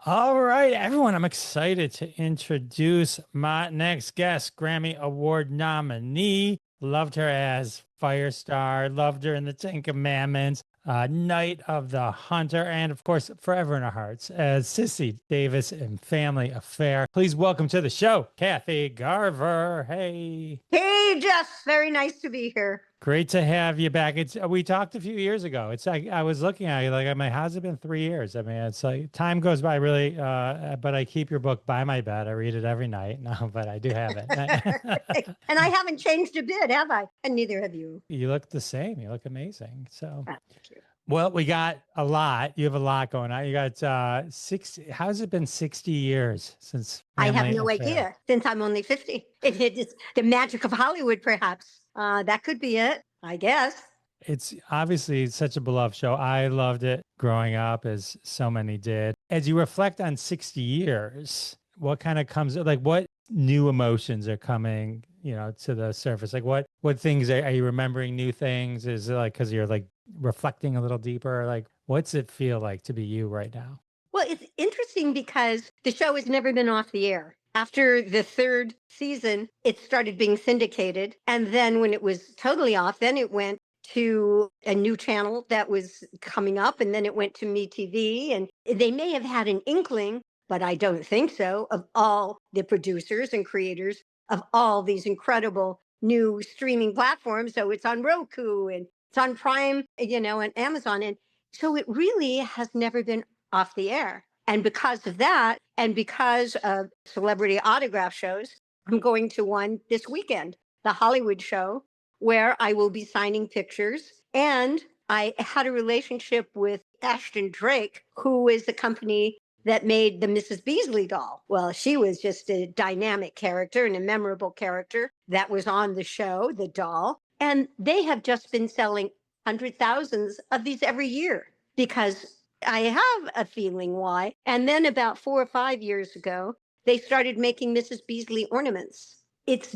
All right, everyone, I'm excited to introduce my next guest, Grammy Award nominee. Loved her as Firestar, loved her in the Ten Commandments, Night of the Hunter, and of course, forever in our hearts as Sissy Davis in Family Affair. Please welcome to the show, Kathy Garver. Hey. Hey, Jess, very nice to be here. Great to have you back. It's we talked a few years ago. It's I was looking at you like I mean, how's it been 3 years? I mean, it's like time goes by really. But I keep your book by my bed. I read it every night. No, but I do have it. And I haven't changed a bit, have I? And neither have you. You look the same. You look amazing. So, Thank you. well, we got a lot. You have a lot going on. You got 60. How's it been 60 years since I have Family no Affair? idea, since I'm only 50. It's the magic of Hollywood, perhaps. That could be it, I guess. It's obviously such a beloved show. I loved it growing up, as so many did. As you reflect on 60 years, what kind of comes, like what new emotions are coming, to the surface? Like what things are you remembering new things? Is it like, cause you're like reflecting a little deeper? Like, what's it feel like to be you right now? Well, it's interesting because the show has never been off the air. After the third season, it started being syndicated. And then when it was totally off, then it went to a new channel that was coming up. And then it went to MeTV. And they may have had an inkling, but I don't think so, of all the producers and creators of all these incredible new streaming platforms. So it's on Roku and it's on Prime, and Amazon. And so it really has never been off the air. And because of that, and because of celebrity autograph shows, I'm going to one this weekend, the Hollywood show, where I will be signing pictures. And I had a relationship with Ashton Drake, who is the company that made the Mrs. Beasley doll. Well, she was just a dynamic character and a memorable character that was on the show, the doll. And they have just been selling hundred thousands of these every year because I have a feeling why. And then about 4 or 5 years ago, they started making Mrs. Beasley ornaments. It's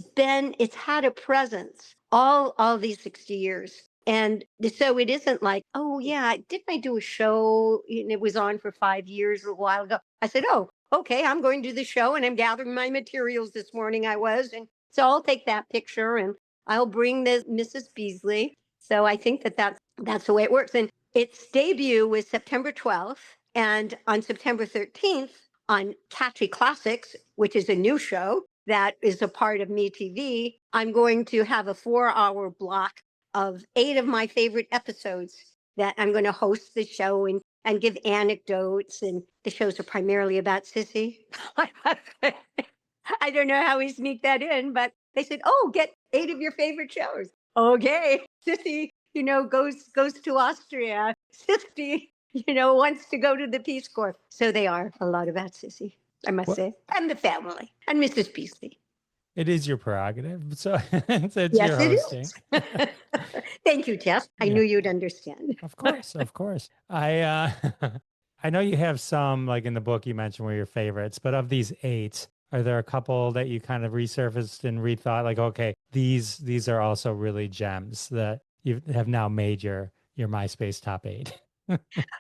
had a presence all these 60 years. And so it isn't like, oh yeah, didn't I do a show? And it was on for 5 years a while ago. I said, oh, okay, I'm going to do the show and I'm gathering my materials this morning. And so I'll take that picture and I'll bring the Mrs. Beasley. So I think that's the way it works. And its debut was September 12th, and on September 13th, on Catchy Classics, which is a new show that is a part of MeTV, I'm going to have a 4-hour block of 8 of my favorite episodes that I'm going to host the show and give anecdotes. And the shows are primarily about Sissy. I don't know how we sneak that in, but they said, oh, get 8 of your favorite shows. Okay, Sissy goes to Austria. Sissy, wants to go to the Peace Corps. So they are a lot about Sissy, I must say, and the family, and Mrs. Beasley. It is your prerogative. So it's Yes, your it hosting. is. Thank you, Jeff. I knew you'd understand. Of course, of course. I know you have some, like in the book you mentioned, were your favorites, but of these 8, are there a couple that you kind of resurfaced and rethought, like, okay, these are also really gems that you have now made your MySpace top 8?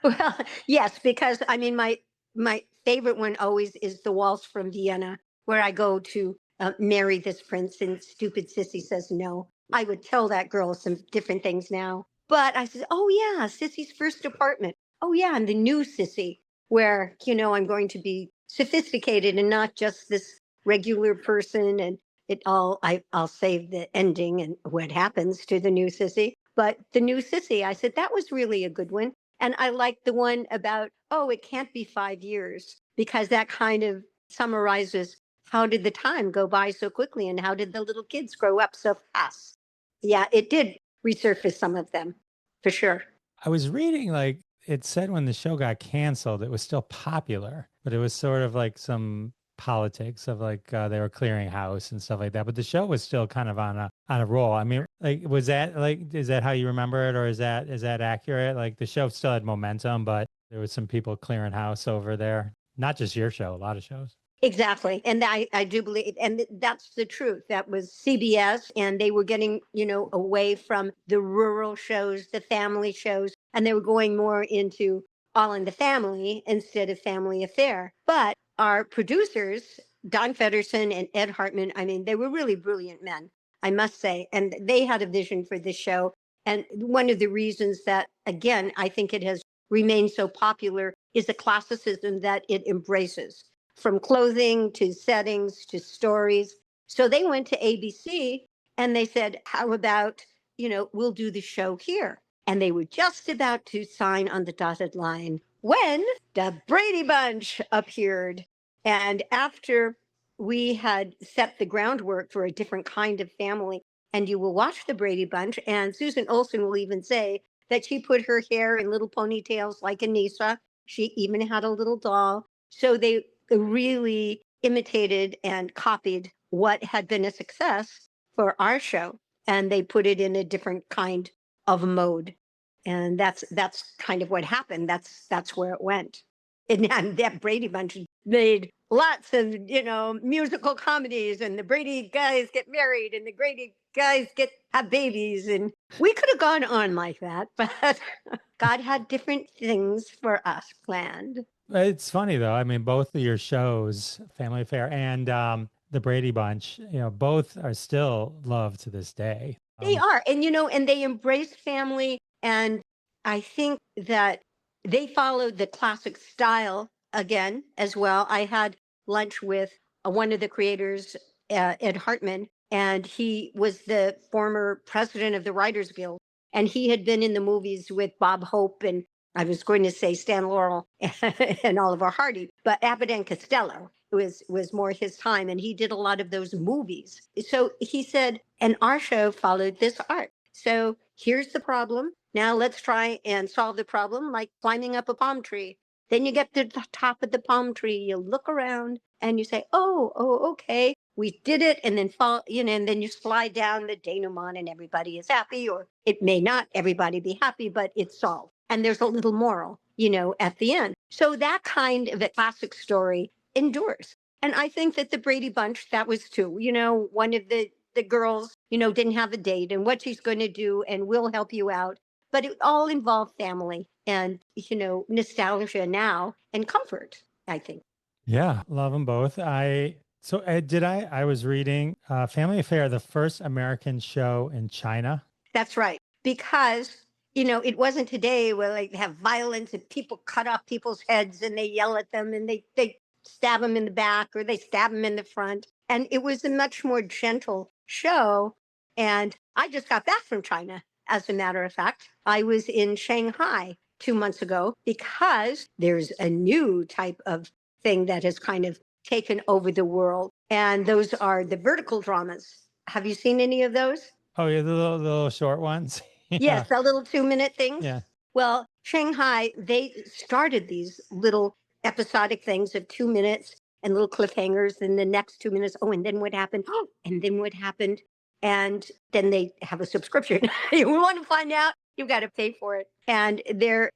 Well, yes, because I mean, my favorite one always is the Waltz from Vienna, where I go to marry this prince, and stupid Sissy says no. I would tell that girl some different things now, but I said, oh yeah, Sissy's first apartment. Oh yeah, and the new Sissy, where I'm going to be sophisticated and not just this regular person. And I'll save the ending and what happens to the new Sissy. But the new Sissy, I said, that was really a good one. And I liked the one about, oh, it can't be 5 years, because that kind of summarizes how did the time go by so quickly and how did the little kids grow up so fast. Yeah, it did resurface some of them, for sure. I was reading, like, it said when the show got canceled, it was still popular, but it was sort of like some politics of like they were clearing house and stuff like that. But the show was still kind of on a roll. I mean, like, was that like, is that how you remember it, or is that accurate? Like the show still had momentum, but there was some people clearing house over there. Not just your show, a lot of shows. Exactly. And I do believe, and that's the truth. That was CBS, and they were getting, away from the rural shows, the family shows, and they were going more into All in the Family instead of Family Affair. But our producers, Don Fedderson and Ed Hartman, I mean, they were really brilliant men, I must say. And they had a vision for this show. And one of the reasons that, again, I think it has remained so popular is the classicism that it embraces, from clothing to settings to stories. So they went to ABC and they said, how about, we'll do the show here. And they were just about to sign on the dotted line when the Brady Bunch appeared. And after we had set the groundwork for a different kind of family, and you will watch the Brady Bunch, and Susan Olsen will even say that she put her hair in little ponytails like Anissa. She even had a little doll. So they really imitated and copied what had been a success for our show, and they put it in a different kind of mode. And that's kind of what happened. That's where it went. And that Brady Bunch made lots of, musical comedies, and the Brady guys get married and the Brady guys have babies, and we could have gone on like that, but God had different things for us planned. It's funny though. I mean, both of your shows, Family Affair and the Brady Bunch, both are still loved to this day. They are. And, and they embrace family. And I think that they followed the classic style again as well. I had lunch with one of the creators, Ed Hartman, and he was the former president of the Writers Guild. And he had been in the movies with Bob Hope, and I was going to say Stan Laurel and Oliver Hardy, but Abbott and Costello was more his time, and he did a lot of those movies. So he said, and our show followed this arc. So here's the problem. Now let's try and solve the problem like climbing up a palm tree. Then you get to the top of the palm tree, you look around and you say, oh, okay, we did it. And then fall, and then you slide down the denouement and everybody is happy, or it may not everybody be happy, but it's solved. And there's a little moral, at the end. So that kind of a classic story endures. And I think that the Brady Bunch, that was too, one of the girls, didn't have a date and what she's going to do, and we'll help you out. But it all involved family and, nostalgia now and comfort, I think. Yeah, love them both. I was reading Family Affair, the first American show in China. That's right. Because, it wasn't today where they have violence and people cut off people's heads and they yell at them and they stab them in the back or they stab them in the front. And it was a much more gentle show. And I just got back from China. As a matter of fact, I was in Shanghai 2 months ago because there's a new type of thing that has kind of taken over the world. And those are the vertical dramas. Have you seen any of those? Oh, yeah, the little short ones. Yeah. Yes, the little 2-minute things. Yeah. Well, Shanghai, they started these little episodic things of 2 minutes and little cliffhangers. And the next 2 minutes, and then what happened? Oh, and then what happened? And then they have a subscription. You want to find out, you've got to pay for it. And they're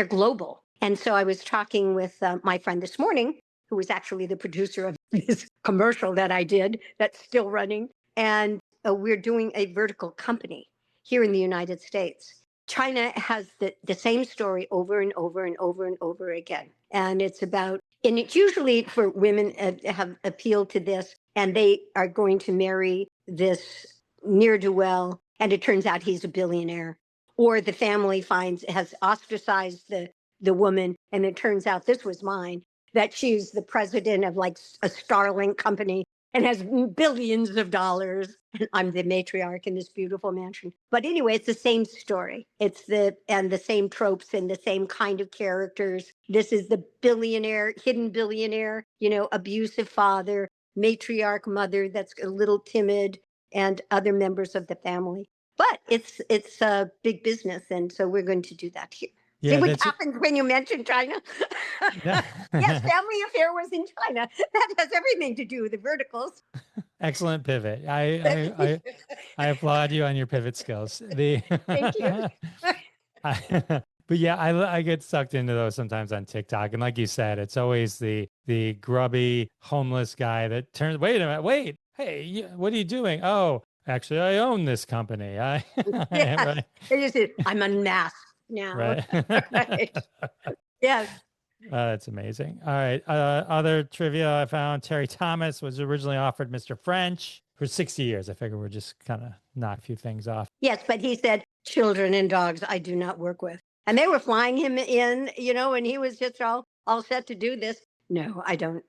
global. And so I was talking with my friend this morning, who was actually the producer of this commercial that I did that's still running. And we're doing a vertical company here in the United States. China has the same story over and over and over and over again. And it's usually for women have appealed to this, and they are going to marry this ne'er-do-well, and it turns out he's a billionaire. Or the family has ostracized the woman, and it turns out this was mine, that she's the president of like a Starlink company and has billions of dollars. And I'm the matriarch in this beautiful mansion. But anyway, it's the same story. It's the same tropes and the same kind of characters. This is the billionaire, hidden billionaire, abusive father, matriarch mother that's a little timid, and other members of the family. But it's a big business. And so we're going to do that here. Yeah, see what happened when you mentioned China? Yeah. Yes, Family Affair was in China. That has everything to do with the verticals. Excellent pivot. I applaud you on your pivot skills. Thank you. But yeah, I get sucked into those sometimes on TikTok. And like you said, it's always the grubby homeless guy that turns, wait a minute, wait, hey, what are you doing? Oh, actually, I own this company. I'm unmasked now. Right. Right. Yes. That's amazing. All right. Other trivia I found: Terry Thomas was originally offered Mr. French for 60 years. I figure we'll just kind of knock a few things off. Yes, but he said, children and dogs I do not work with. And they were flying him in, and he was just all set to do this. No, I don't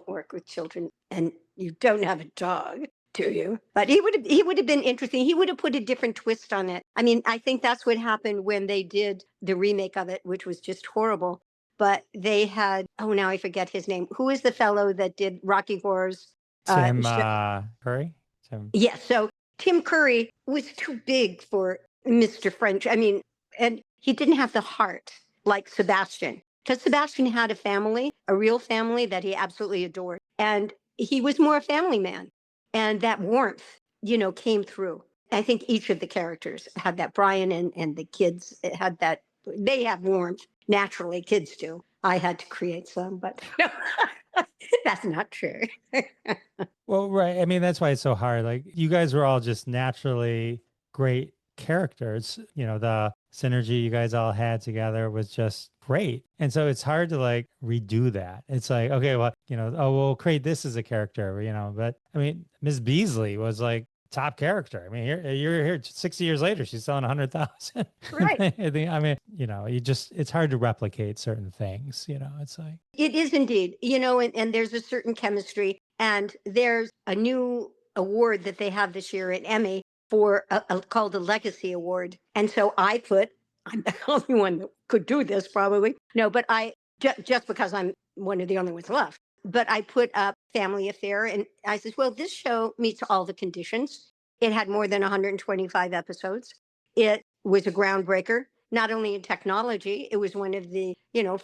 work with children. And you don't have a dog, do you? But he would have been interesting. He would have put a different twist on it. I mean, I think that's what happened when they did the remake of it, which was just horrible. But they had, oh, now I forget his name. Who is the fellow that did Rocky Horror's Tim Curry? Tim. Yes. So Tim Curry was too big for Mr. French. I mean, and he didn't have the heart like Sebastian, because Sebastian had a family, a real family that he absolutely adored. And he was more a family man. And that warmth, came through. I think each of the characters had that. Brian and the kids had that. They have warmth naturally. Kids do. I had to create some, but no, that's not true. Well, right. I mean, that's why it's so hard. Like, you guys were all just naturally great characters. The synergy you guys all had together was just great. And so it's hard to like redo that. It's like, okay, well, we'll create this as a character, but I mean, Miss Beasley was like top character. I mean, you're here 60 years later, she's selling 100,000. Right. I mean, it's hard to replicate certain things, it's like. It is indeed, and there's a certain chemistry, and there's a new award that they have this year at Emmy for called the Legacy Award. And so I'm the only one that could do this probably. No, but just because I'm one of the only ones left, but I put up Family Affair, and I said, well, this show meets all the conditions. It had more than 125 episodes. It was a groundbreaker, not only in technology. It was one of the,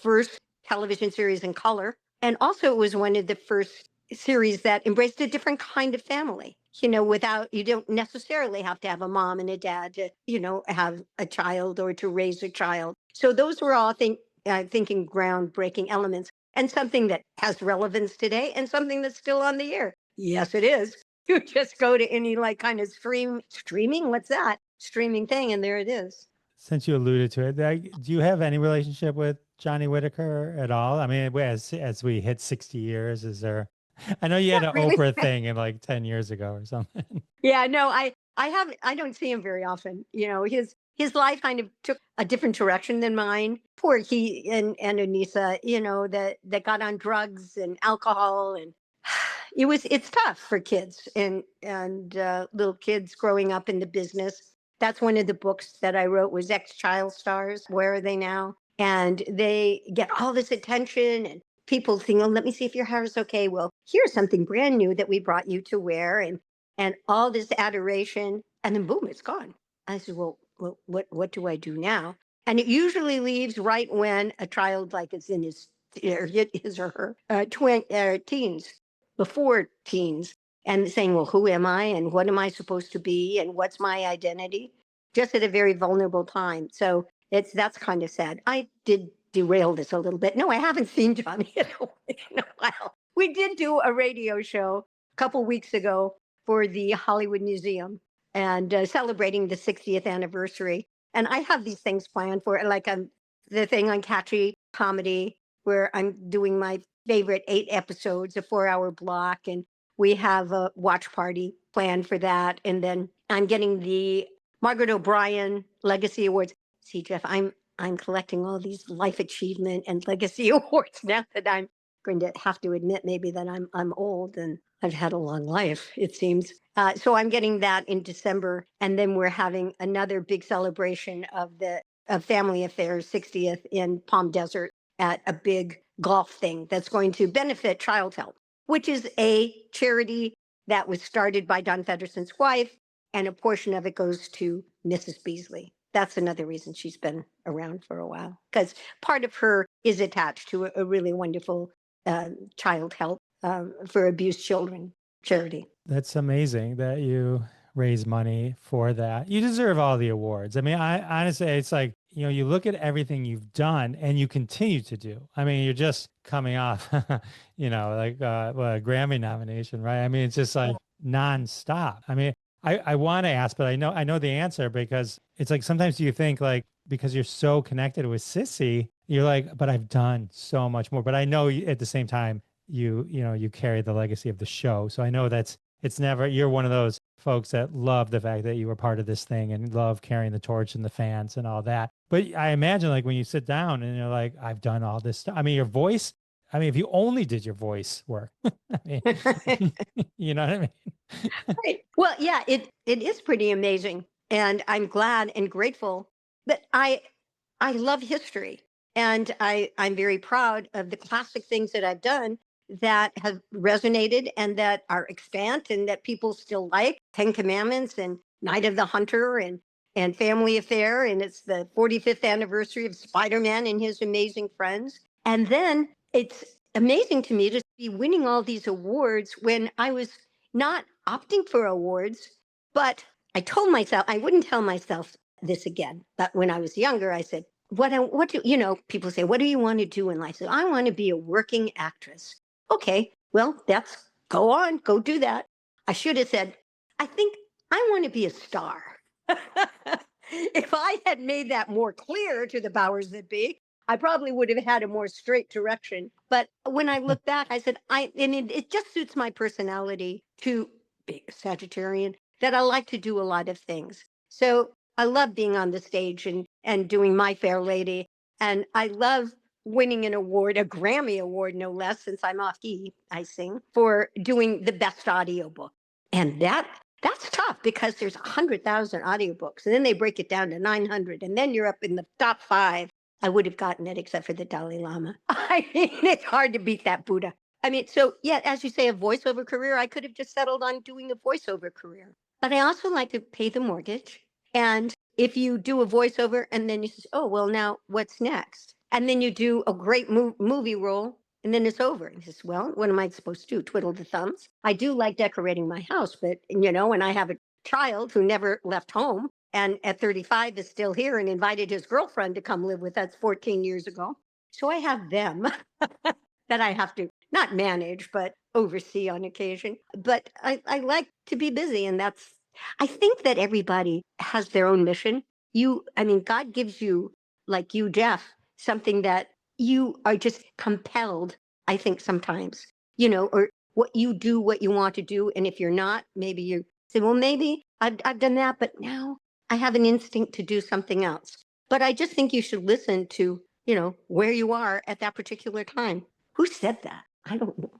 first television series in color. And also it was one of the first series that embraced a different kind of family, without, you don't necessarily have to have a mom and a dad to, have a child or to raise a child. So those were all thinking groundbreaking elements, and something that has relevance today and something that's still on the air. Yes, it is. You just go to any like kind of streaming, what's that? Streaming thing, and there it is. Since you alluded to it, do you have any relationship with Johnny Whitaker at all? I mean, as we hit 60 years, is there? I know you had an Really? Oprah thing in like 10 years ago or something. Yeah, no, I don't see him very often. His life kind of took a different direction than mine. Poor he and Anissa, that got on drugs and alcohol, and it's tough for kids and little kids growing up in the business. That's one of the books that I wrote, was Ex Child Stars. Where are they now? And they get all this attention, and people think, oh, let me see if your hair is okay. Well, here's something brand new that we brought you to wear, and all this adoration, and then boom, it's gone. I said, well, what do I do now? And it usually leaves right when a child like is in his or her teens, before teens, and saying, well, who am I and what am I supposed to be and what's my identity? Just at a very vulnerable time. So that's kind of sad. I did derail this a little bit. No, I haven't seen Johnny in a while. We did do a radio show a couple weeks ago for the Hollywood Museum, and celebrating the 60th anniversary. And I have these things planned for it, like the thing on Catchy Comedy, where I'm doing my favorite 8 episodes, a 4-hour block, and we have a watch party planned for that. And then I'm getting the Margaret O'Brien Legacy Awards. See, Jeff, I'm collecting all these life achievement and legacy awards now that I'm going to have to admit maybe that I'm old and I've had a long life, it seems. So I'm getting that in December, and then we're having another big celebration of Family Affairs 60th in Palm Desert at a big golf thing that's going to benefit Child Help, which is a charity that was started by Don Federson's wife, and a portion of it goes to Mrs. Beasley. That's another reason she's been around for a while, because part of her is attached to a really wonderful Child Help for abused children charity. That's amazing that you raise money for that. You deserve all the awards. I mean, I honestly, it's like, you look at everything you've done and you continue to do. I mean, you're just coming off, like a Grammy nomination, right? I mean, it's just like nonstop. I mean, I want to ask, but I know the answer, because it's like, sometimes you think like, because you're so connected with Sissy, You're like, but I've done so much more. But I know at the same time, you carry the legacy of the show. So I know it's never, you're one of those folks that love the fact that you were part of this thing and love carrying the torch and the fans and all that. But I imagine like when you sit down and you're like, I've done all this stuff. I mean, your voice, I mean, if you only did your voice work, I mean, you know what I mean? Right. Well, yeah, it is pretty amazing, and I'm glad and grateful that I love history, and I'm very proud of the classic things that I've done that have resonated and that are extant and that people still like. Ten Commandments and Night of the Hunter and Family Affair, and it's the 45th anniversary of Spider-Man and His Amazing Friends. And then it's amazing to me to be winning all these awards when I was not opting for awards, but I told myself I wouldn't tell myself this again. But when I was younger, I said, what do you know? People say, what do you want to do in life? So I want to be a working actress. Okay, well, that's go on, go do that. I should have said, I think I want to be a star. If I had made that more clear to the powers that be, I probably would have had a more straight direction. But when I look back, I said, it just suits my personality to be a Sagittarian that I like to do a lot of things. So I love being on the stage and doing My Fair Lady. And I love winning an award, a Grammy award, no less, since I'm off key, I sing, for doing the best audiobook. And that's tough because there's 100,000 audiobooks and then they break it down to 900 and then you're up in the top 5. I would have gotten it except for the Dalai Lama. I mean, it's hard to beat that Buddha. I mean, so yeah, as you say, a voiceover career, I could have just settled on doing a voiceover career. But I also like to pay the mortgage. And if you do a voiceover and then you say, oh, well, now what's next? And then you do a great movie role and then it's over. And he says, well, what am I supposed to do? Twiddle the thumbs. I do like decorating my house, but, and I have a child who never left home and at 35 is still here and invited his girlfriend to come live with us 14 years ago. So I have them that I have to not manage, but oversee on occasion. But I like to be busy. And I think that everybody has their own mission. God gives you, like you, Jeff, something that you are just compelled, I think sometimes, or what you do, what you want to do. And if you're not, maybe you say, well, maybe I've done that, but now I have an instinct to do something else. But I just think you should listen to, where you are at that particular time. Who said that? I don't know.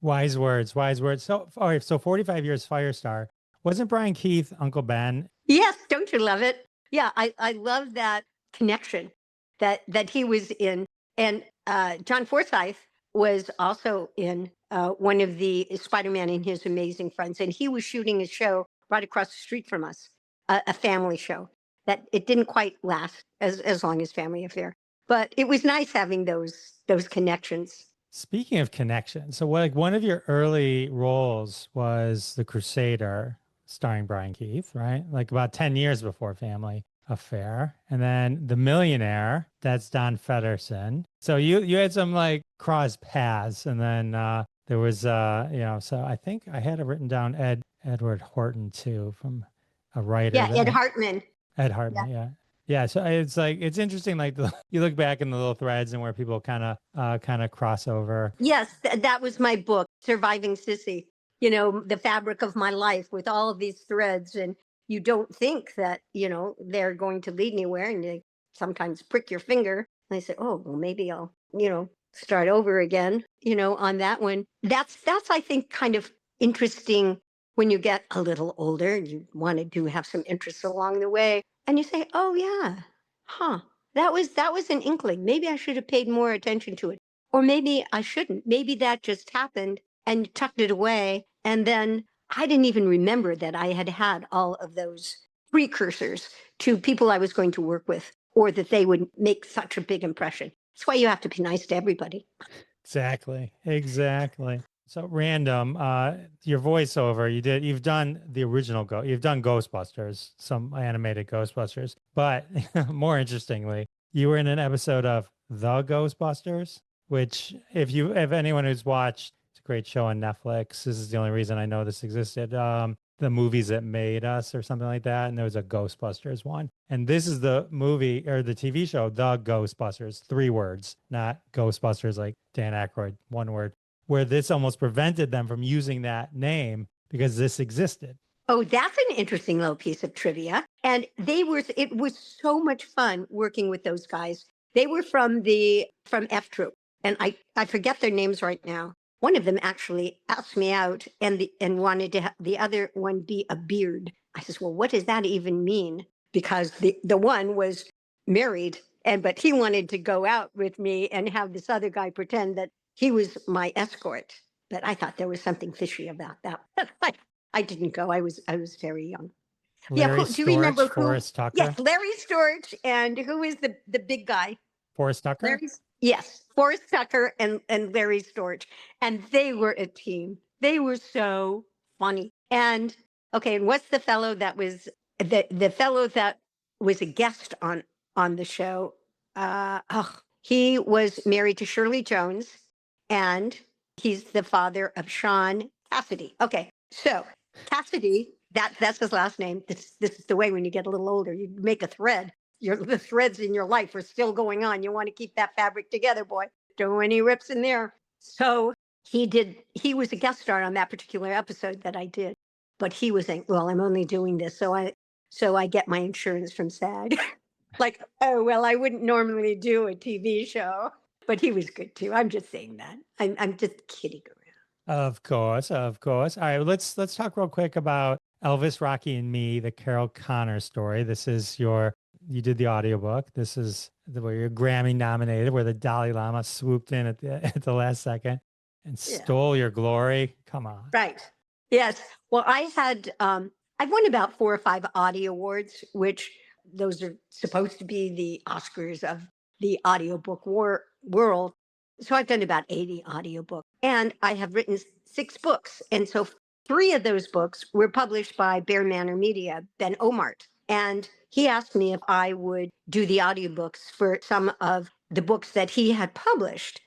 Wise words, wise words. So, all right, so 45 years Firestar. Wasn't Brian Keith Uncle Ben? Yes, don't you love it? Yeah, I love that connection that he was in. And John Forsythe was also in one of the Spider-Man and His Amazing Friends. And he was shooting a show right across the street from us, a family show that it didn't quite last as long as Family Affair. But it was nice having those connections. Speaking of connections, so like one of your early roles was The Crusader, starring Brian Keith, right? Like about 10 years before Family Affair. And then The Millionaire, that's Don Feddersen. So you had some like cross paths. And then there was, so I think I had it written down Edward Horton too, from a writer. Yeah, Ed Hartman. Ed Hartman, yeah. Yeah, so it's like it's interesting. Like you look back in the little threads and where people kind of cross over. Yes, that was my book, Surviving Sissy. The fabric of my life with all of these threads, and you don't think that they're going to lead anywhere, and they sometimes prick your finger. And I say, oh, well, maybe I'll start over again. On that one. That's I think kind of interesting when you get a little older. You want to have some interests along the way. And you say, oh, yeah, that was an inkling. Maybe I should have paid more attention to it. Or maybe I shouldn't. Maybe that just happened and tucked it away. And then I didn't even remember that I had all of those precursors to people I was going to work with or that they would make such a big impression. That's why you have to be nice to everybody. Exactly. So random, your voiceover, you've done the original you've done Ghostbusters, some animated Ghostbusters, but more interestingly, you were in an episode of The Ghostbusters, which if anyone who's watched, it's a great show on Netflix. This is the only reason I know this existed. the movies that made us or something like that. And there was a Ghostbusters one. And this is the movie or the TV show, The Ghostbusters, 3 words, not Ghostbusters like Dan Aykroyd, 1 word, where this almost prevented them from using that name because this existed. Oh, that's an interesting little piece of trivia. And it was so much fun working with those guys. They were from F Troop. And I forget their names right now. One of them actually asked me out and wanted to have the other one be a beard. I says, well, what does that even mean? Because the one was married but he wanted to go out with me and have this other guy pretend that he was my escort. But I thought there was something fishy about that. I didn't go. I was very young. Larry Do you remember who? Forrest Tucker? Yes, Larry Storch, and who is the big guy? Forrest Tucker? Yes, Forrest Tucker and Larry Storch. And they were a team. They were so funny. And okay, and what's the fellow that was the fellow that was a guest on the show? He was married to Shirley Jones, and he's the father of Sean Cassidy. Okay, so Cassidy, that's his last name. This is the way when you get a little older, you make a thread. The threads in your life are still going on. You want to keep that fabric together, boy. Don't want any rips in there. So he was a guest star on that particular episode that I did. But he was saying, well, I'm only doing this so I get my insurance from SAG. Like, oh, well, I wouldn't normally do a TV show. But he was good too. I'm just saying that. I'm just kidding around. Of course. All right, let's talk real quick about Elvis, Rocky, and Me, the Carol Connors story. This is you did the audiobook. This is where you're Grammy nominated, where the Dalai Lama swooped in at the last second and stole your glory. Come on. Right. Yes. Well, I won about 4 or 5 Audie Awards, which those are supposed to be the Oscars of the audiobook world. So I've done about 80 audiobooks, and I have written 6 books. And so 3 of those books were published by Bear Manor Media, Ben Omart. And he asked me if I would do the audiobooks for some of the books that he had published.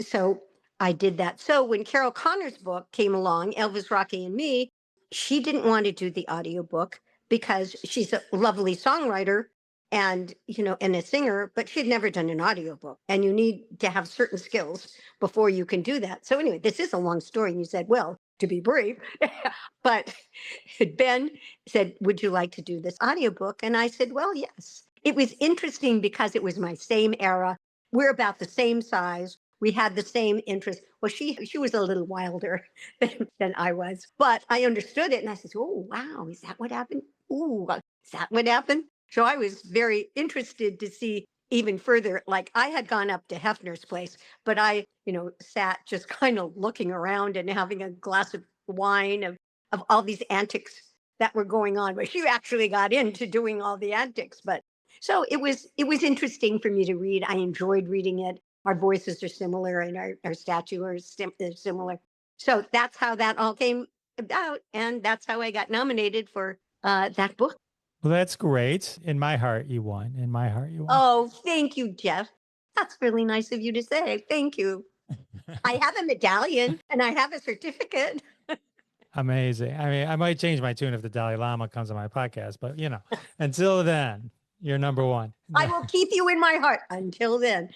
So I did that. So when Carol Connors' book came along, Elvis, Rocky, and Me, she didn't want to do the audiobook because she's a lovely songwriter and a singer, but she'd never done an audiobook. And you need to have certain skills before you can do that. So anyway, this is a long story. And you said, well, to be brief, but Ben said, would you like to do this audiobook? And I said, well, yes. It was interesting because it was my same era. We're about the same size. We had the same interest. Well, she was a little wilder than I was, but I understood it. And I said, oh, wow, is that what happened? Ooh, is that what happened? So I was very interested to see even further. Like I had gone up to Hefner's place, but I, sat just kind of looking around and having a glass of wine of all these antics that were going on. But she actually got into doing all the antics. But so it was interesting for me to read. I enjoyed reading it. Our voices are similar and our stature is similar. So that's how that all came about. And that's how I got nominated for that book. Well, that's great. In my heart, you won. Oh, thank you, Jeff. That's really nice of you to say. Thank you. I have a medallion and I have a certificate. Amazing. I mean, I might change my tune if the Dalai Lama comes on my podcast, but until then, you're number 1. I will keep you in my heart until then.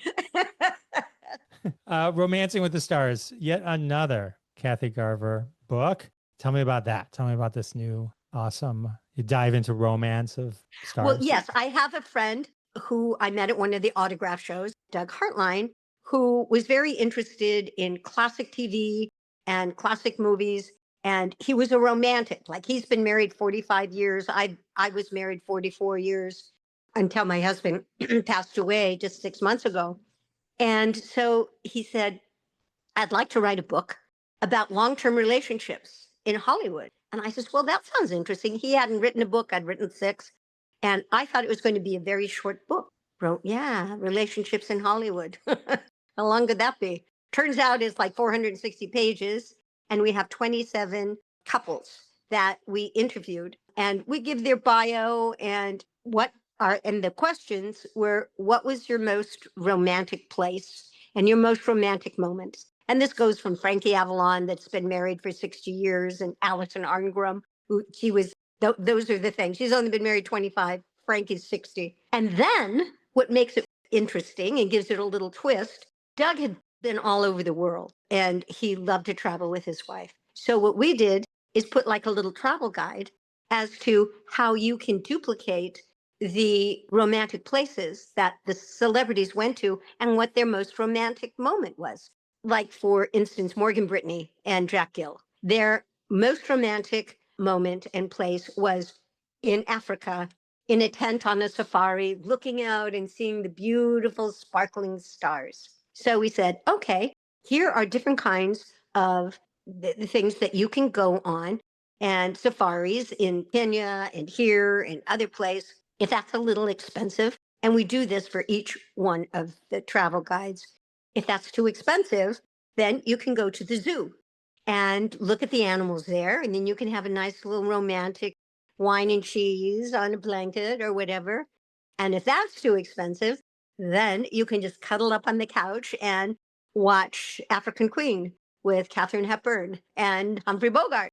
Romancing with the Stars, yet another Kathy Garver book. Tell me about that. Tell me about this new awesome, you dive into romance of stars. Well, yes, I have a friend who I met at one of the autograph shows, Doug Hartline, who was very interested in classic TV and classic movies. And he was a romantic. Like he's been married 45 years. I was married 44 years until my husband passed away just 6 months ago. And so he said, I'd like to write a book about long-term relationships in Hollywood. And I said, well, that sounds interesting. He hadn't written a book. I'd written 6. And I thought it was going to be a very short book. Wrote, relationships in Hollywood. How long could that be? Turns out it's like 460 pages. And we have 27 couples that we interviewed. And we give their bio and the questions were, what was your most romantic place and your most romantic moments? And this goes from Frankie Avalon, that's been married for 60 years, and Alison Arngrim, She was, those are the things. She's only been married 25. Frank is 60. And then what makes it interesting and gives it a little twist, Doug had been all over the world and he loved to travel with his wife. So what we did is put like a little travel guide as to how you can duplicate the romantic places that the celebrities went to and what their most romantic moment was. Like, for instance, Morgan Brittany and Jack Gill. Their most romantic moment and place was in Africa, in a tent on a safari, looking out and seeing the beautiful sparkling stars. So we said, okay, here are different kinds of the things that you can go on and safaris in Kenya and here and other places. If that's a little expensive, and we do this for each one of the travel guides, if that's too expensive, then you can go to the zoo and look at the animals there. And then you can have a nice little romantic wine and cheese on a blanket or whatever. And if that's too expensive, then you can just cuddle up on the couch and watch African Queen with Katharine Hepburn and Humphrey Bogart.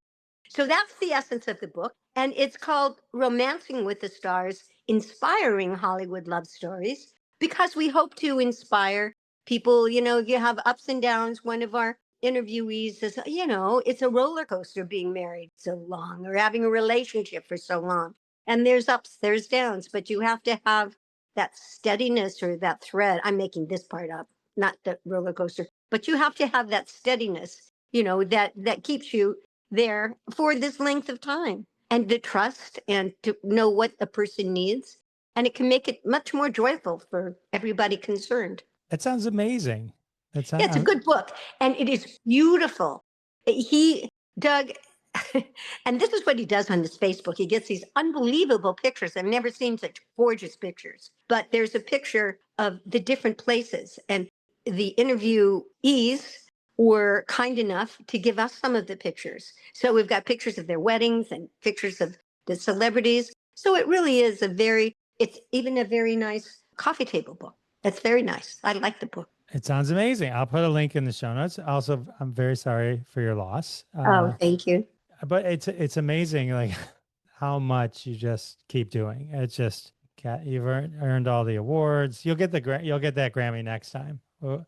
So that's the essence of the book. And it's called Romancing with the Stars, Inspiring Hollywood Love Stories, because we hope to inspire people. You have ups and downs. One of our interviewees says, it's a roller coaster being married so long or having a relationship for so long. And there's ups, there's downs, but you have to have that steadiness or that thread. I'm making this part up, not the roller coaster, but you have to have that steadiness, that keeps you there for this length of time, and the trust and to know what a person needs. And it can make it much more joyful for everybody concerned. That sounds amazing. Yeah, it's a good book, and it is beautiful. Doug, and this is what he does on his Facebook. He gets these unbelievable pictures. I've never seen such gorgeous pictures. But there's a picture of the different places, and the interviewees were kind enough to give us some of the pictures. So we've got pictures of their weddings and pictures of the celebrities. So it really is it's even a very nice coffee table book. It's very nice. I like the book. It sounds amazing. I'll put a link in the show notes. Also, I'm very sorry for your loss. Thank you. But it's amazing, like how much you just keep doing. It's just you've earned all the awards. You'll get that Grammy next time.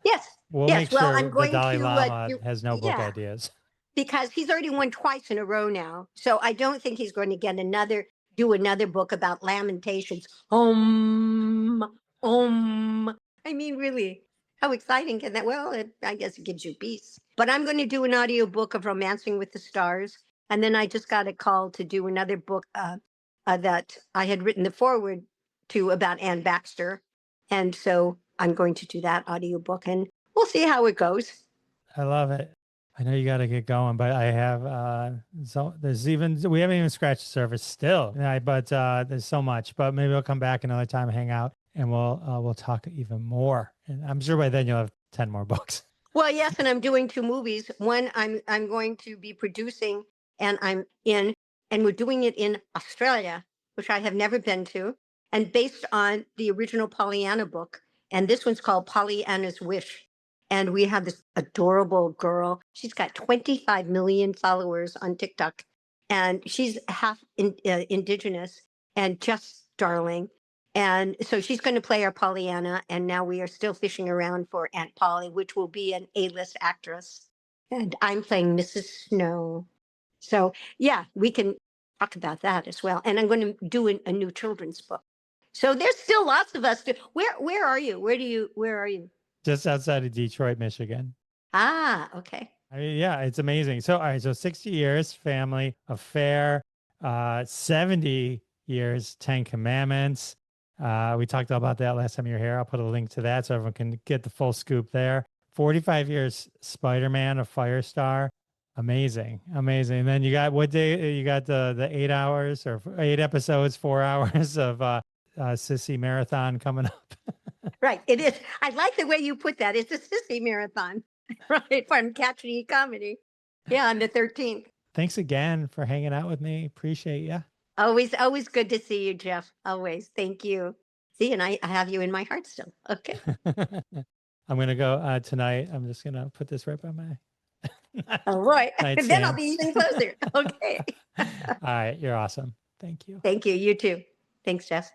Yes. We'll yes. make sure I'm going the Dalai to, Lama has no book ideas. Because he's already won twice in a row now. So I don't think he's going to do another book about lamentations. I mean, really, how exciting can that? Well, I guess it gives you peace. But I'm going to do an audiobook of Romancing with the Stars. And then I just got a call to do another book that I had written the foreword to about Ann Baxter. And so I'm going to do that audiobook, and we'll see how it goes. I love it. I know you got to get going, but I have, we haven't even scratched the surface still, but there's so much. But maybe we'll come back another time, hang out, and we'll talk even more. And I'm sure by then you'll have 10 more books. Well, yes, and I'm doing 2 movies. One I'm going to be producing, and we're doing it in Australia, which I have never been to, and based on the original Pollyanna book. And this one's called Pollyanna's Wish. And we have this adorable girl. She's got 25 million followers on TikTok, and she's half indigenous and just darling. And so she's going to play our Pollyanna. And now we are still fishing around for Aunt Polly, which will be an A-list actress. And I'm playing Mrs. Snow. So yeah, we can talk about that as well. And I'm going to do a new children's book. So there's still lots of us. Where are you? Where are you? Just outside of Detroit, Michigan. Ah, okay. I mean, yeah, it's amazing. So, all right, so 60 years, family, affair, 70 years, 10 Commandments. We talked about that last time you were here. I'll put a link to that so everyone can get the full scoop there. 45 years, Spider-Man, a Firestar. Amazing. And then you got what day? You got the 8 hours or 8 episodes, 4 hours of Sissy Marathon coming up. Right. It is. I like the way you put that. It's a Sissy Marathon, right? From Catchy Comedy. Yeah, on the 13th. Thanks again for hanging out with me. Appreciate you. Always good to see you, Jeff. Always. Thank you. See, and I have you in my heart still. Okay. I'm going to go tonight. I'm just going to put this right by my All right. nightstand. Then I'll be even closer. Okay. All right. You're awesome. Thank you. Thank you. You too. Thanks, Jess.